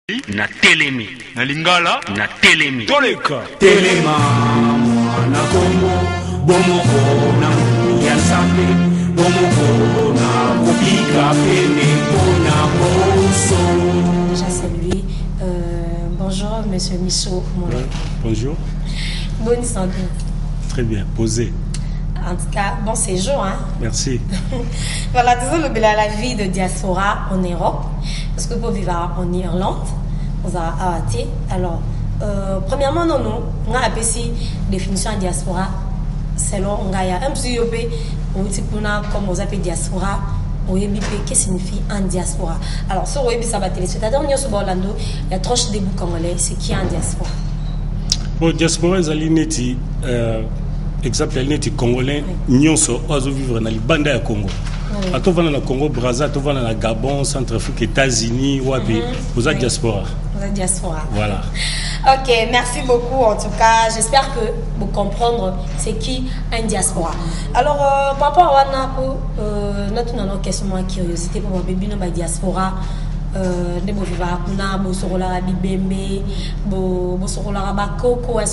na telemi na lingala na telemi toleka telema mwana Kongo bomoko na ya nsambe bomoko na kopika pene pona boso. Déjà salué. Bonjour Monsieur Michaud. Bonjour. Bonne santé. Très bien, posé. En tout cas, bon séjour. Hein? Merci. Voilà, disons le la vie de diaspora en Europe, parce que pour vivre en Irlande, on a arrêté. Alors, premièrement, on a appelé ici définition de diaspora. Selon on a un petit peu, comme on appelle diaspora, qu'est-ce que signifie un diaspora? Alors, sur le ça va téléspectateur, il y a trop de bouts congolais, c'est qui un diaspora? Bon, diaspora, c'est l'ineti. Exemple, l'ineti congolais, nyonso, oiseau vivre dans les bandes à Congo. À tout le Congo, Brazza, à tout le Gabon, Centrafrique, États-Unis, Wabi, vous êtes diaspora. Vous êtes diaspora. Voilà. Ok, merci beaucoup. En tout cas, j'espère que vous comprenez c'est qui un diaspora. Alors, par rapport à notre question de curiosité pour mon bébé, notre diaspora, est-ce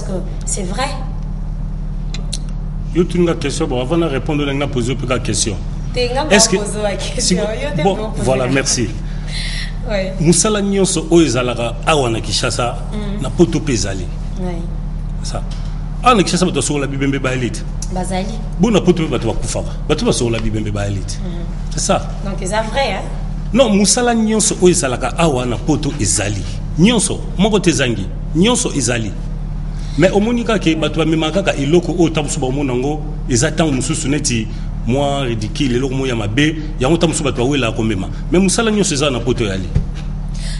que c'est vrai? Yo tu une question bon avant de répondre on a posé la question. Est-ce que si bon voilà merci. Oui. Musala nyonso oezalaka awa na Kinshasa na poto pezali. Oui. Ça. Ah na Kinshasa bato sur la bibembe ba elite. Bazali. Bon na poto bato bakufaka. Bato sur la bibembe ba elite. C'est ça. Donc c'est vrai hein. Non musala nyonso oezalaka awa na poto ezali. Nyonso moko tezangi. Nyonso ezali. Mais au monika ke bato ba memaka ka iloko o tamsu ba monango ezatan mususu neti moi ridicule eloko mo ya mabe yango tamsu bato wela ko mema mais musala nyo ceza na poto yali.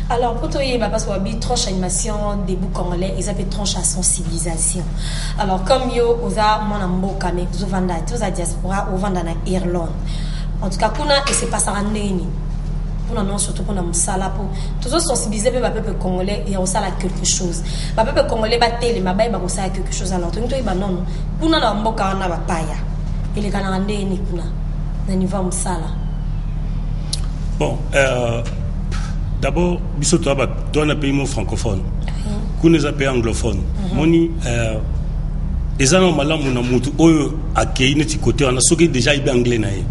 Alors poto yeba parce qu'on habite tranche animation des bouts congolais ils appellent tranche à sensibilisation. Alors comme yo oza mona mboka mais zo vanda tous a diaspora ou vanda na Irlande. En tout cas kuna et c'est pas ça neni. Pour non surtout pour musala pour toujours sensibiliser le peuple congolais et on sala quelque chose. Le peuple congolais ba télé mabai ba sala quelque chose alors to yeba non pour na mboka na ba paya. Il est canadien ni kuna na niveau musala. Bon d'abord biso to ba dans un pays francophone. Kuna za pays anglophone. Moni ezana malamu na mutu oyo akei neti côté on a soki déjà ibe anglais na ye.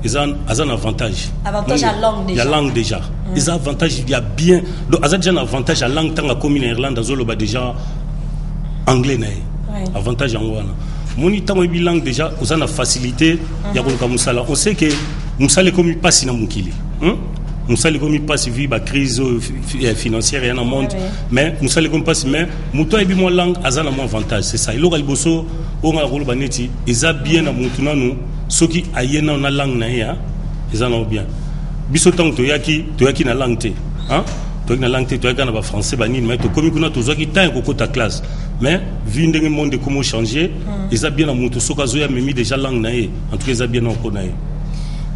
Ils ont un avantage. Avantage à langue déjà. Il y a langue déjà. Ils ont avantage, il y a bien. Donc, ils ont déjà un avantage à langue tant que commune en Irlande, ils ont déjà anglais. Avantage en Wana. Moni tant que langue déjà, ils ont une facilité. Il y a comme Moussala. On sait que Moussala comme il passe dans Moukili. Moussala comme il passe via la crise financière et dans le monde. Mais Moussala comme il passe, mais Mouto et bien langue, ils ont un avantage. C'est ça. Il y a le bosso, on a le rôle banetti. Ils ont bien à Moutuna nous. Ceux qui ayena na langue na ya ils en ont bien biso tant to yaki na langue te hein to na langue te to yaki na ba français ba nini mais to komi kuna to zoki tant ko ta classe mais vu ndenge monde comment changer ils ont bien na mutu soka zo ya memi déjà langue na ye en tout cas ils ont bien encore na ye.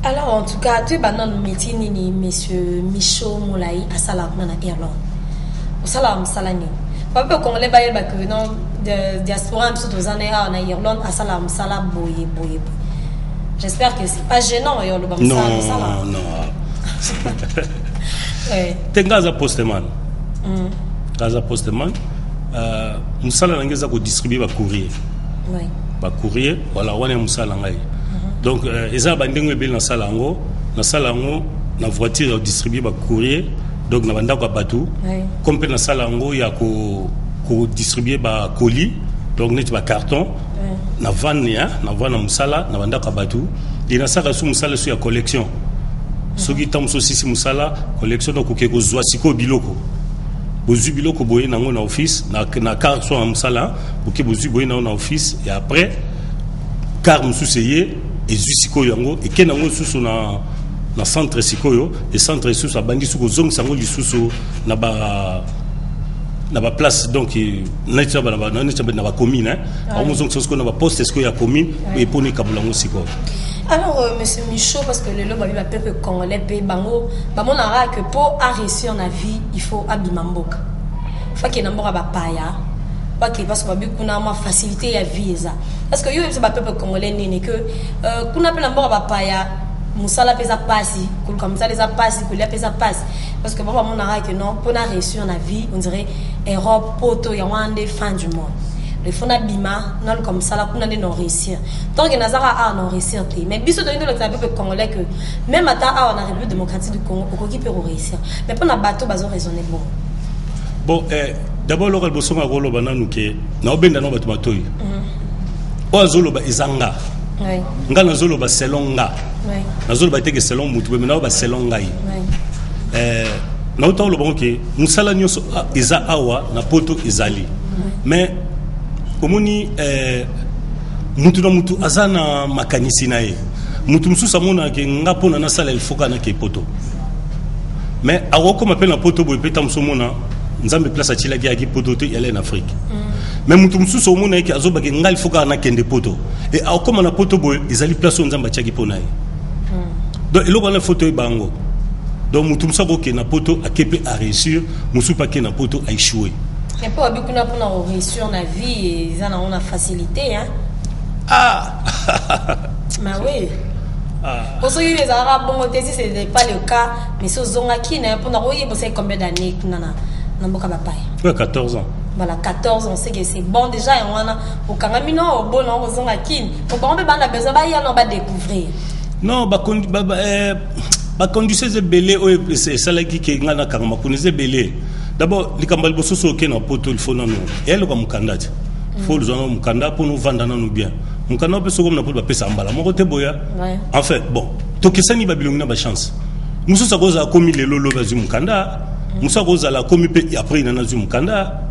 Alors en tout cas tu es banan métier ni monsieur Michaud Moulay à Salam na Irlande au Salam Salani papa congolais ba yeba que non de diaspora surtout aux années na Irlande à Salam Salam boye. J'espère que c'est pas gênant. Non, non. T'es Gaza Postman. Gaza Postman. Moussala n'engage pas distribuer par courrier. Oui. Par courrier, voilà, on est Moussala n'engage. Donc, ils ont bandé dans salango, na voiture distribuer par courrier. Donc, na banda kwa batu. Comme dans salango, il y a ko distribuer par colis. Donc, net ba carton. Na van na musala na banda kabatu ina saka su musala su ya collection soki tam so sisi musala collection donc ke ko zwa siko biloko bozu biloko boye nango na office na car so musala boke bozu boye na office et après car mususeye et zu siko yango et kenango susu na centre sikoyo et centre susu abandi su ko zong sango lisusu na ba place donc na ba commune hein on zong sosko na ba poste est-ce que ya commune et pour ni kabulango siko. Alors monsieur Michaud parce que le loba bi ba peuple congolais pe bango ba monara que pour réussir na vie il faut abimamboka faut que namboka ba paya parce que babi kuna ma facilité ya visa parce que yo c'est ba peuple congolais nene que kuna pe namboka ba paya musala pesa pasi kuluka musala pesa pasi kulia pesa pasi parce que bon on a que non pour réussir la vie on dirait Europe poto ya wande fin du monde le fond bima non comme ça là qu'on a non réussir tant que nazara a non réussir mais biso de le peuple congolais que même à ta on a République démocratique du Congo au qui peut réussir mais pour na bateau bazo raisonner bon d'abord le bosonga rolo bananu ke na obenda no bato matoyi o azolo ba izanga nga na zolo ba selonga na zolo ba teke selon mutu mais na ba selonga yi na utalo bango ke musala nyoso iza awa na poto izali mais omoni mutu na mutu azana makanisi na ye mutu mususa mona ke nga pona na sala il faut kana ke poto mais awoko m'appelle na poto boy peta musomona nzambe place atila ki poto te yale en Afrique mais mutu mususa mona ke azoba ke nga il faut kana kende poto et awoko na poto boy izali place nzambe atya pona ye donc eloko na photo bango donc mutu musa ko ke na poto akepe a réussir musu pa ke na poto a échouer. Mais pour abikuna pour réussir la vie, ils en ont la facilité, hein. Ah. Mais oui. Pour ceux qui les Arabes, bon, ce n'est pas le cas, mais ce zonga qui n'est pour nous, il y a combien d'années que nous avons 14 ans. Voilà, 14 ans, c'est que c'est bon déjà, et on a au Kangamino, au bon, au zonga qui, donc on a besoin de découvrir. Non, conduisez les belés, c'est ça qui est ngana karma, connaissez belé. D'abord, les cambal bososo qui na poto il faut non et le comme mukanda faut le ont mukanda pour nous vendre nous bien mukanda peut se comme na poto pesa mbala mon côté boya en fait bon to que ça ni babilongi na ba chance muso sa goza komi le lolo bazu mukanda muso goza la komi pe après na nazu mukanda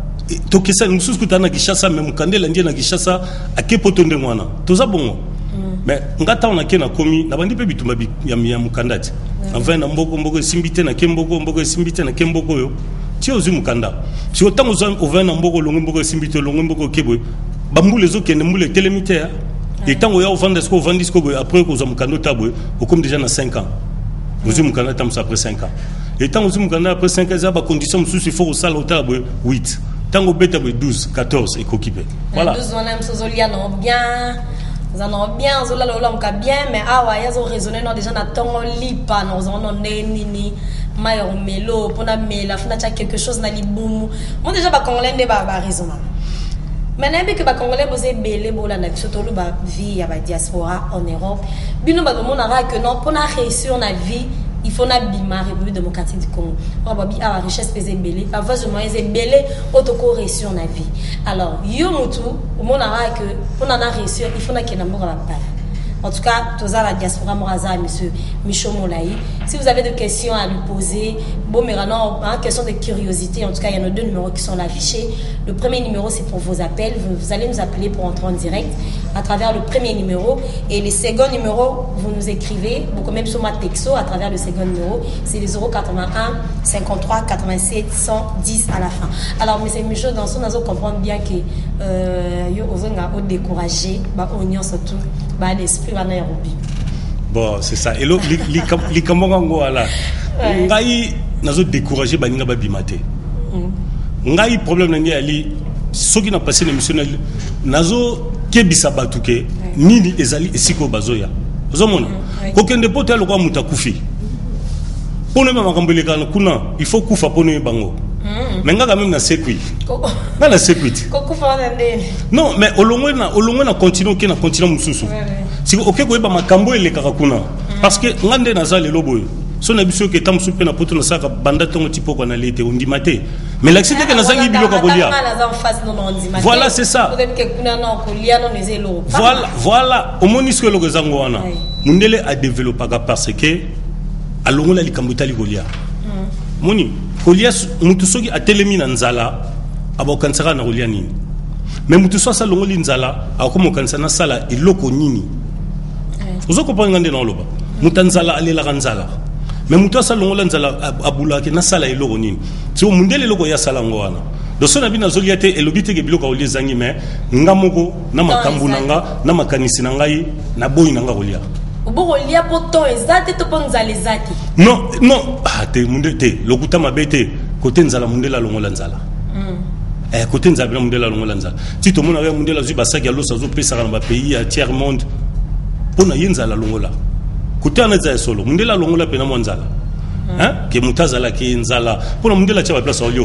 to que ça muso kutana kishasa même mukanda la ndiye na kishasa ake poto ndengwana to za bongo mais ngata on a kena komi na bandi pe bitumba ya mukanda ti enfin na mboko simbite na kemboko simbite na kemboko yo ti ozu mukanda si autant aux ovena mboko longo mboko simbito longo mboko kebo bambule zo kende mbule telemite et tant o ya ovanda sko après ko zo mukanda tabo o comme déjà na 5 ans ozu mukanda tam après 5 ans et tant ozu mukanda après 5 ans ba condition sous il faut au sala tabo 8 tant o beta 12 14 et kokipé voilà 12 on aime sozolia non bien nous en avons bien zola lola mka bien mais ah ouais ils ont raisonné non déjà na tongo lipa non on nini mayo melo pona mela funa cha quelque chose na libumu moi déjà ba congolais ndé ba raisonnement maintenant que ba congolais bosé belé bola na surtout lu ba vie ya ba diaspora en Europe bino ba mona ra que non pona réussir na vie il faut na bima République démocratique du Congo on ba bi a richesse pesé belé avant je moyen c'est belé autoco réussir na vie alors yo mutu mona ra que pona na réussir il faut na kenambo ba pa. En tout cas, tous à la diaspora Moraza, monsieur Michaud Molaï. Si vous avez des questions à lui poser, bon, mais non, question de curiosité. En tout cas, il y a nos 2 numéros qui sont affichés. Le premier numéro, c'est pour vos appels. Vous allez nous appeler pour entrer en direct à travers le premier numéro. Et le second numéro, vous nous écrivez, beaucoup même sur ma texto, à travers le second numéro, c'est les 081 53 87 110 à la fin. Alors, monsieur Michaud, dans son nazo, comprendre bien que vous avez découragé, oignon surtout, l'esprit. Bon, c'est ça. Et l'autre, les Camerounais, là, ngai nazo découragé baninga babimate. Ngai problème nanga ali, ceux qui n'ont passé l'émission nazo kebisa batuke nini ezali esiko bazoya. Ozomona. Kokende pote aloko mutakufi. Pone mama kambeleka kuna, il faut kufa pone bango. Mais nga quand même na sécuit. Na na sécuit. Kokufa na ndene. Non, mais olongwe na continue ke na continue mususu. Si ok koyeba makambo elekaka kuna parce que ngande nazali loboyo so na biso ke tam soupe na poto na saka banda tongo tipo ko na lete ondimate mais l'accident que nazangi biloka kolia voilà c'est ça voilà omoniske loko zango wana mundele a développé parce que alongola likambo tali kolia moni kolia mutu soki atelemi na nzala abokansaka na kolia nini mais mutu so sa longoli nzala akomokanisa na sala eloko nini. Vous comprenez ce que je mutanzala alela kanzala mais muto sa longola nzala abula ke na sala eloko nini si o mundele loko ya sala ngwana do sona bina zoliate elobite ke biloko oli zangi mais ngamoko na makambu nanga na makanisi nangai na boyi nanga kolia Bon, il y a pourtant exact to ponzali zaki. Non, te munde te lokuta mabete côté nzala munde la longola nzala. Côté nzala munde la longola nzala. Si to mona munde la zuba saki alo sazo pesa na pays à tiers monde. Pona yinzala longola. Côté anaza solo munde la longola pena mwanzala. hein que mutazala ki nzala pour mondela tia ba place au lieu